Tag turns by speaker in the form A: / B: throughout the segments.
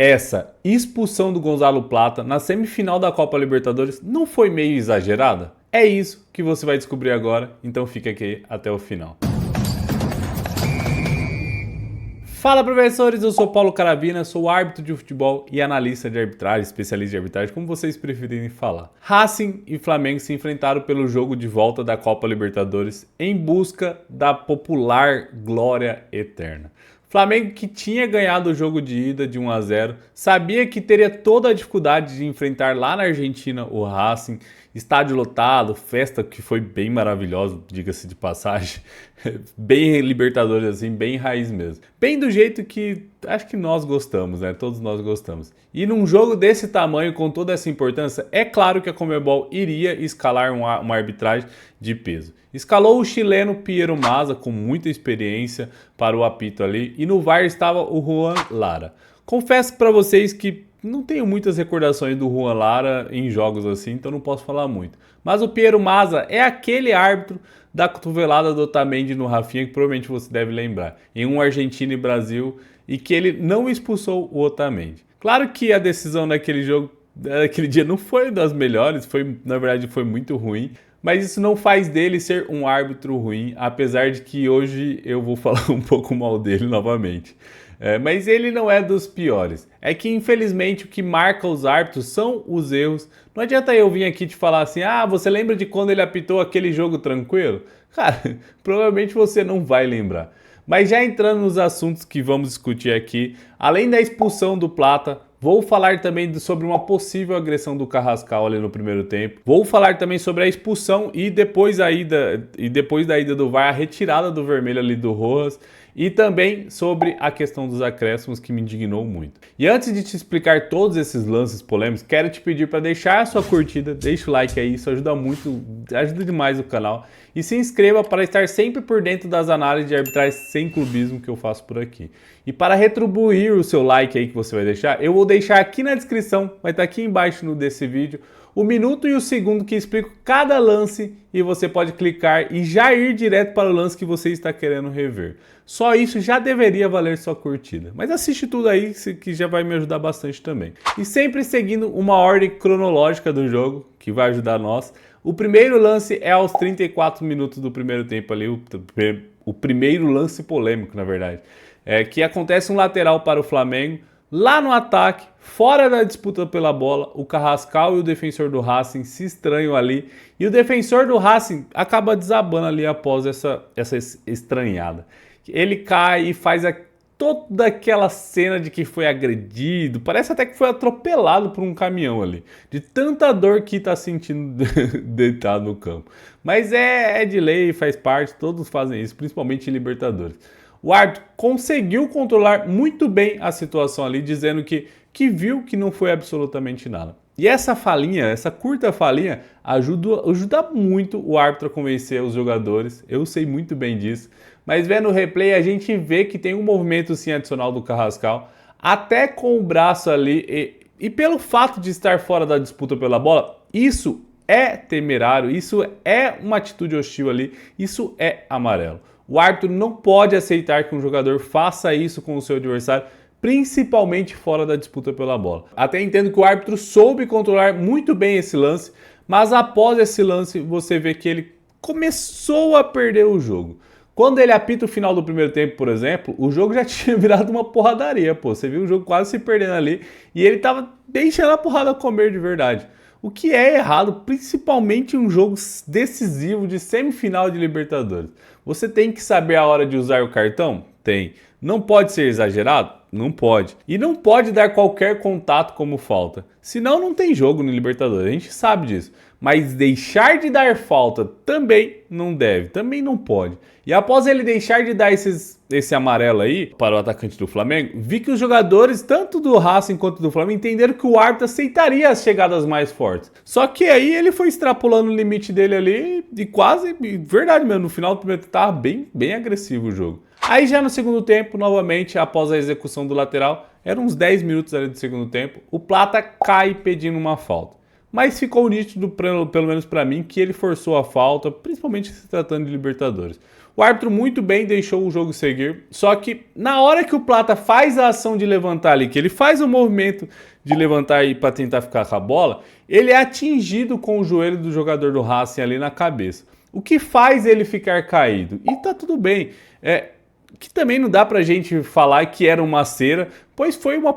A: Essa expulsão do Gonzalo Plata na semifinal da Copa Libertadores não foi meio exagerada? É isso que você vai descobrir agora, então fica aqui até o final. Fala, professores, eu sou Paulo Caravina, sou árbitro de futebol e analista de arbitragem, especialista de arbitragem, como vocês preferirem falar. Racing e Flamengo se enfrentaram pelo jogo de volta da Copa Libertadores em busca da popular glória eterna. Flamengo, que tinha ganhado o jogo de ida de 1 a 0, sabia que teria toda a dificuldade de enfrentar lá na Argentina o Racing, estádio lotado, festa que foi bem maravilhosa, diga-se de passagem, bem Libertadores assim, bem raiz mesmo. Bem do jeito que acho que nós gostamos, né? Todos nós gostamos. E num jogo desse tamanho, com toda essa importância, é claro que a Conmebol iria escalar uma arbitragem de peso. Escalou o chileno Piero Mazza, com muita experiência para o apito ali, e no VAR estava o Juan Lara. Confesso para vocês que não tenho muitas recordações do Juan Lara em jogos assim, então não posso falar muito. Mas o Piero Mazza é aquele árbitro da cotovelada do Otamendi no Rafinha, que provavelmente você deve lembrar, em um Argentina e Brasil, e que ele não expulsou o Otamendi. Claro que a decisão naquele jogo, naquele dia, não foi das melhores, na verdade foi muito ruim, mas isso não faz dele ser um árbitro ruim, apesar de que hoje eu vou falar um pouco mal dele novamente. Mas ele não é dos piores. É que, infelizmente, o que marca os árbitros são os erros. Não adianta eu vir aqui te falar assim, você lembra de quando ele apitou aquele jogo tranquilo? Cara, provavelmente você não vai lembrar. Mas já entrando nos assuntos que vamos discutir aqui, além da expulsão do Plata, vou falar também sobre uma possível agressão do Carrascal ali no primeiro tempo. Vou falar também sobre a expulsão e depois da ida do VAR, a retirada do vermelho ali do Rojas. E também sobre a questão dos acréscimos, que me indignou muito. E antes de te explicar todos esses lances polêmicos, quero te pedir para deixar a sua curtida, deixa o like aí, isso ajuda muito, ajuda demais o canal. E se inscreva para estar sempre por dentro das análises de arbitragem sem clubismo que eu faço por aqui. E para retribuir o seu like aí que você vai deixar, eu vou deixar aqui na descrição, vai estar aqui embaixo desse vídeo, o minuto e o segundo que explico cada lance e você pode clicar e já ir direto para o lance que você está querendo rever. Só isso já deveria valer sua curtida. Mas assiste tudo aí que já vai me ajudar bastante também. E sempre seguindo uma ordem cronológica do jogo, que vai ajudar nós. O primeiro lance é aos 34 minutos do primeiro tempo ali, o primeiro lance polêmico, na verdade. Que acontece um lateral para o Flamengo. Lá no ataque, fora da disputa pela bola, o Carrascal e o defensor do Racing se estranham ali. E o defensor do Racing acaba desabando ali após essa estranhada. Ele cai e faz toda aquela cena de que foi agredido. Parece até que foi atropelado por um caminhão ali. De tanta dor que está sentindo deitado no campo. Mas é de lei, faz parte, todos fazem isso, principalmente em Libertadores. O árbitro conseguiu controlar muito bem a situação ali, dizendo que viu que não foi absolutamente nada. E essa falinha, essa curta falinha, ajuda muito o árbitro a convencer os jogadores. Eu sei muito bem disso. Mas vendo o replay, a gente vê que tem um movimento sim adicional do Carrascal, até com o braço ali. E pelo fato de estar fora da disputa pela bola, isso é temerário, isso é uma atitude hostil ali, isso é amarelo. O árbitro não pode aceitar que um jogador faça isso com o seu adversário, principalmente fora da disputa pela bola. Até entendo que o árbitro soube controlar muito bem esse lance, mas após esse lance você vê que ele começou a perder o jogo. Quando ele apita o final do primeiro tempo, por exemplo, o jogo já tinha virado uma porradaria, pô. Você viu o jogo quase se perdendo ali e ele tava deixando a porrada comer de verdade. O que é errado, principalmente em um jogo decisivo de semifinal de Libertadores. Você tem que saber a hora de usar o cartão? Tem. Não pode ser exagerado? Não pode. E não pode dar qualquer contato como falta. Senão não tem jogo no Libertadores, a gente sabe disso. Mas deixar de dar falta também não deve, também não pode. E após ele deixar de dar esse amarelo aí para o atacante do Flamengo, vi que os jogadores, tanto do Racing quanto do Flamengo, entenderam que o árbitro aceitaria as chegadas mais fortes. Só que aí ele foi extrapolando o limite dele ali e quase, verdade mesmo, no final do primeiro tempo estava bem agressivo o jogo. Aí já no segundo tempo, novamente, após a execução do lateral, eram uns 10 minutos ali do segundo tempo, o Plata cai pedindo uma falta. Mas ficou nítido, pelo menos para mim, que ele forçou a falta, principalmente se tratando de Libertadores. O árbitro muito bem deixou o jogo seguir, só que na hora que o Plata faz a ação de levantar ali, que ele faz o movimento de levantar aí para tentar ficar com a bola, ele é atingido com o joelho do jogador do Racing ali na cabeça. O que faz ele ficar caído? E tá tudo bem. Que também não dá pra gente falar que era uma cera, pois foi uma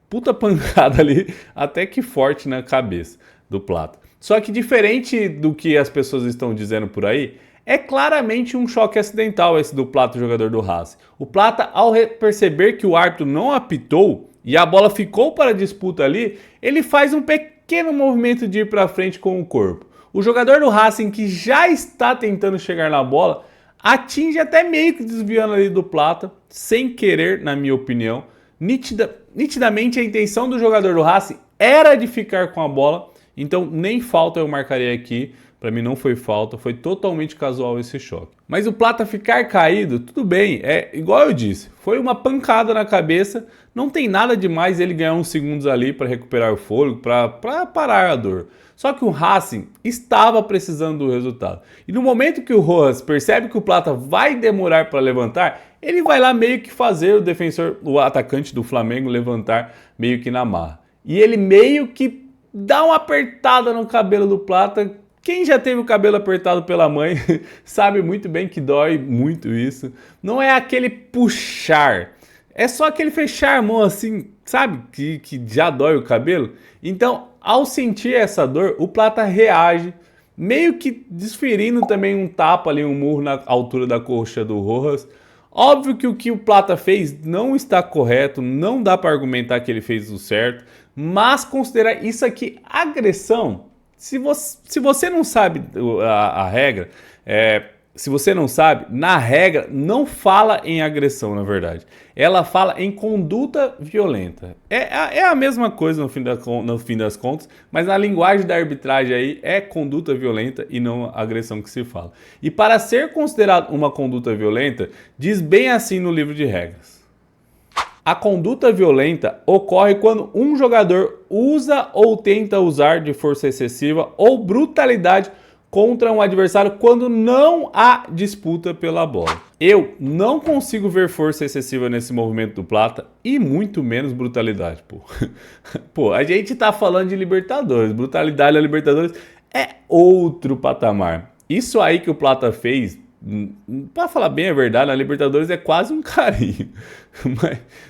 A: puta pancada ali, até que forte na cabeça do Plata. Só que diferente do que as pessoas estão dizendo por aí, é claramente um choque acidental esse do Plata, jogador do Racing. O Plata, ao perceber que o árbitro não apitou e a bola ficou para a disputa ali, ele faz um pequeno movimento de ir para frente com o corpo. O jogador do Racing, que já está tentando chegar na bola, atinge até meio que desviando ali do Plata, sem querer, na minha opinião. Nitidamente a intenção do jogador do Racing era de ficar com a bola, então nem falta eu marcaria aqui. Para mim não foi falta, foi totalmente casual esse choque. Mas o Plata ficar caído, tudo bem, é igual eu disse, foi uma pancada na cabeça, não tem nada demais ele ganhar uns segundos ali para recuperar o fôlego, para parar a dor. Só que o Racing estava precisando do resultado. E no momento que o Rojas percebe que o Plata vai demorar para levantar, ele vai lá meio que fazer o defensor, o atacante do Flamengo levantar meio que na marra. E ele meio que dá uma apertada no cabelo do Plata. Quem já teve o cabelo apertado pela mãe sabe muito bem que dói muito isso. Não é aquele puxar, é só aquele fechar a mão assim, sabe? Que já dói o cabelo. Então, ao sentir essa dor, o Plata reage, meio que desferindo também um tapa ali, um murro na altura da coxa do Rojas. Óbvio que o que o Plata fez não está correto, não dá para argumentar que ele fez o certo, mas considerar isso aqui agressão. Se você não sabe a regra, se você não sabe, na regra não fala em agressão, na verdade. Ela fala em conduta violenta. É a mesma coisa no fim das contas, mas na linguagem da arbitragem aí é conduta violenta e não agressão que se fala. E para ser considerado uma conduta violenta, diz bem assim no livro de regras. A conduta violenta ocorre quando um jogador usa ou tenta usar de força excessiva ou brutalidade contra um adversário quando não há disputa pela bola. Eu não consigo ver força excessiva nesse movimento do Plata e muito menos brutalidade, pô. Pô, a gente tá falando de Libertadores, brutalidade na Libertadores é outro patamar. Isso aí que o Plata fez, para falar bem a verdade, na Libertadores é quase um carinho.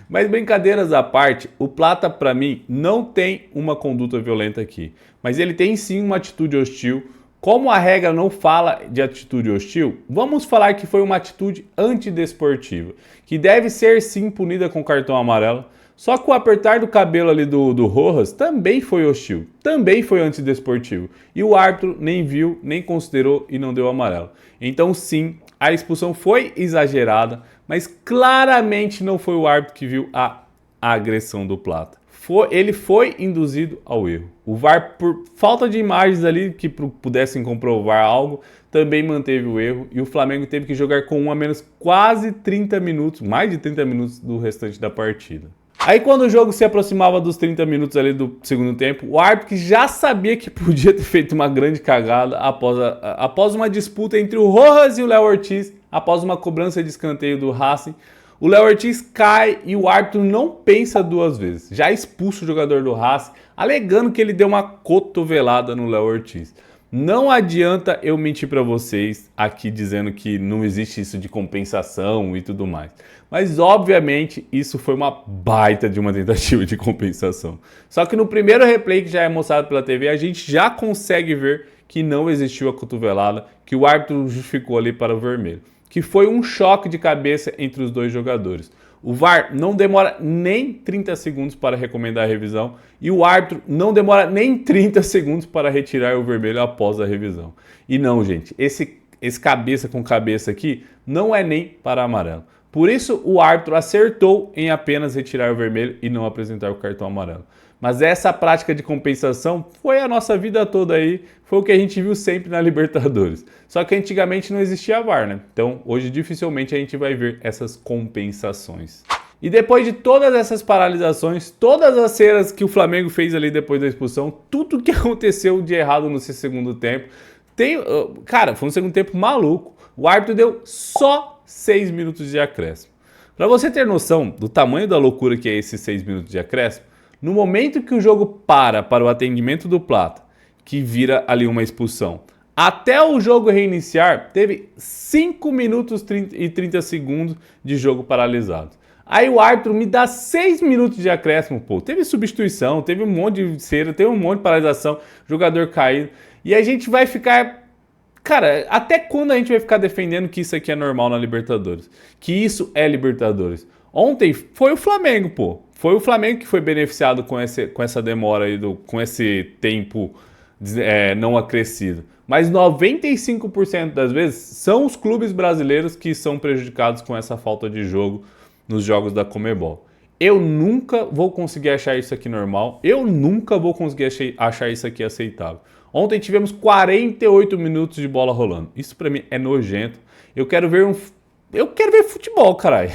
A: Mas brincadeiras à parte, o Plata para mim não tem uma conduta violenta aqui, mas ele tem sim uma atitude hostil. Como a regra não fala de atitude hostil, vamos falar que foi uma atitude antidesportiva, que deve ser sim punida com cartão amarelo. Só que o apertar do cabelo ali do Rojas também foi hostil, também foi antidesportivo. E o árbitro nem viu, nem considerou e não deu amarelo. Então sim, a expulsão foi exagerada, mas claramente não foi o árbitro que viu a agressão do Plata. Ele foi induzido ao erro. O VAR, por falta de imagens ali que pudessem comprovar algo, também manteve o erro e o Flamengo teve que jogar com 1 a menos quase 30 minutos, mais de 30 minutos do restante da partida. Aí quando o jogo se aproximava dos 30 minutos ali do segundo tempo, o árbitro que já sabia que podia ter feito uma grande cagada após uma disputa entre o Rojas e o Léo Ortiz, após uma cobrança de escanteio do Racing, o Léo Ortiz cai e o árbitro não pensa duas vezes. Já expulsa o jogador do Racing, alegando que ele deu uma cotovelada no Léo Ortiz. Não adianta eu mentir para vocês aqui dizendo que não existe isso de compensação e tudo mais. Mas obviamente isso foi uma baita de uma tentativa de compensação. Só que no primeiro replay que já é mostrado pela TV, a gente já consegue ver que não existiu a cotovelada, que o árbitro justificou ali para o vermelho. Que foi um choque de cabeça entre os dois jogadores. O VAR não demora nem 30 segundos para recomendar a revisão e o árbitro não demora nem 30 segundos para retirar o vermelho após a revisão. E não, gente, esse cabeça com cabeça aqui não é nem para amarelo. Por isso, o árbitro acertou em apenas retirar o vermelho e não apresentar o cartão amarelo. Mas essa prática de compensação foi a nossa vida toda aí, foi o que a gente viu sempre na Libertadores. Só que antigamente não existia VAR, né? Então, hoje dificilmente a gente vai ver essas compensações. E depois de todas essas paralisações, todas as cenas que o Flamengo fez ali depois da expulsão, tudo que aconteceu de errado no segundo tempo, cara, foi um segundo tempo maluco. O árbitro deu só 6 minutos de acréscimo. Para você ter noção do tamanho da loucura que é esses 6 minutos de acréscimo, no momento que o jogo para o atendimento do Plata, que vira ali uma expulsão, até o jogo reiniciar, teve 5 minutos e 30 segundos de jogo paralisado. Aí o árbitro me dá 6 minutos de acréscimo, pô. Teve substituição, teve um monte de cera, teve um monte de paralisação, jogador caído. E a gente vai ficar... Cara, até quando a gente vai ficar defendendo que isso aqui é normal na Libertadores? Que isso é Libertadores? Ontem foi o Flamengo, pô. Foi o Flamengo que foi beneficiado com essa demora aí, com esse tempo não acrescido. Mas 95% das vezes são os clubes brasileiros que são prejudicados com essa falta de jogo nos jogos da Conmebol. Eu nunca vou conseguir achar isso aqui normal. Eu nunca vou conseguir achar isso aqui aceitável. Ontem tivemos 48 minutos de bola rolando. Isso pra mim é nojento. Eu quero ver futebol, caralho.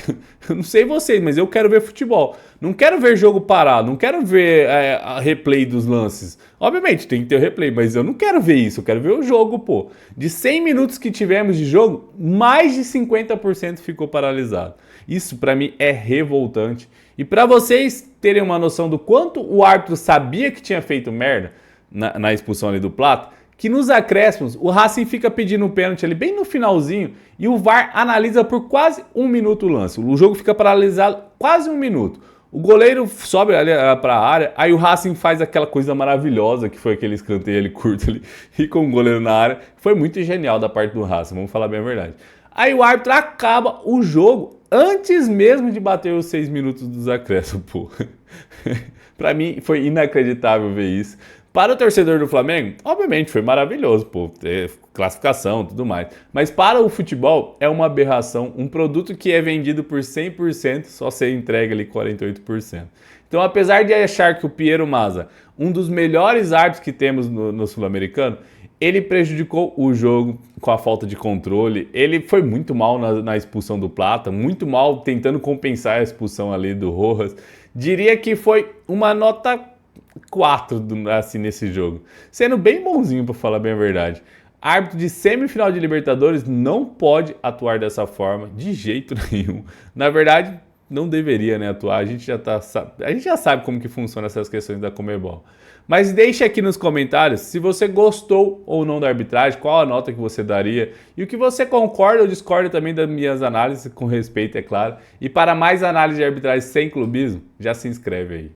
A: Eu não sei vocês, mas eu quero ver futebol. Não quero ver jogo parado, não quero ver a replay dos lances. Obviamente, tem que ter o replay, mas eu não quero ver isso. Eu quero ver o jogo, pô. De 100 minutos que tivemos de jogo, mais de 50% ficou paralisado. Isso pra mim é revoltante. E pra vocês terem uma noção do quanto o árbitro sabia que tinha feito merda na expulsão ali do Plata, que nos acréscimos o Racing fica pedindo um pênalti ali bem no finalzinho e o VAR analisa por quase 1 minuto o lance. O jogo fica paralisado quase 1 minuto. O goleiro sobe ali para a área, aí o Racing faz aquela coisa maravilhosa que foi aquele escanteio ali curto ali e com o goleiro na área. Foi muito genial da parte do Racing, vamos falar bem a verdade. Aí o árbitro acaba o jogo antes mesmo de bater os 6 minutos dos acréscimos, pô. Pra mim foi inacreditável ver isso. Para o torcedor do Flamengo, obviamente foi maravilhoso, pô, classificação e tudo mais. Mas para o futebol é uma aberração, um produto que é vendido por 100%, só ser entregue ali 48%. Então, apesar de achar que o Piero Mazza, um dos melhores árbitros que temos no Sul-Americano, ele prejudicou o jogo com a falta de controle. Ele foi muito mal na expulsão do Plata, muito mal tentando compensar a expulsão ali do Rojas. Diria que foi uma nota 4 assim, nesse jogo. Sendo bem bonzinho, para falar bem a verdade. Árbitro de semifinal de Libertadores não pode atuar dessa forma de jeito nenhum. Na verdade, não deveria, né, atuar. A gente já sabe como que funciona essas questões da Conmebol. Mas deixe aqui nos comentários se você gostou ou não da arbitragem, qual a nota que você daria e o que você concorda ou discorda também das minhas análises, com respeito, é claro. E para mais análise de arbitragem sem clubismo, já se inscreve aí.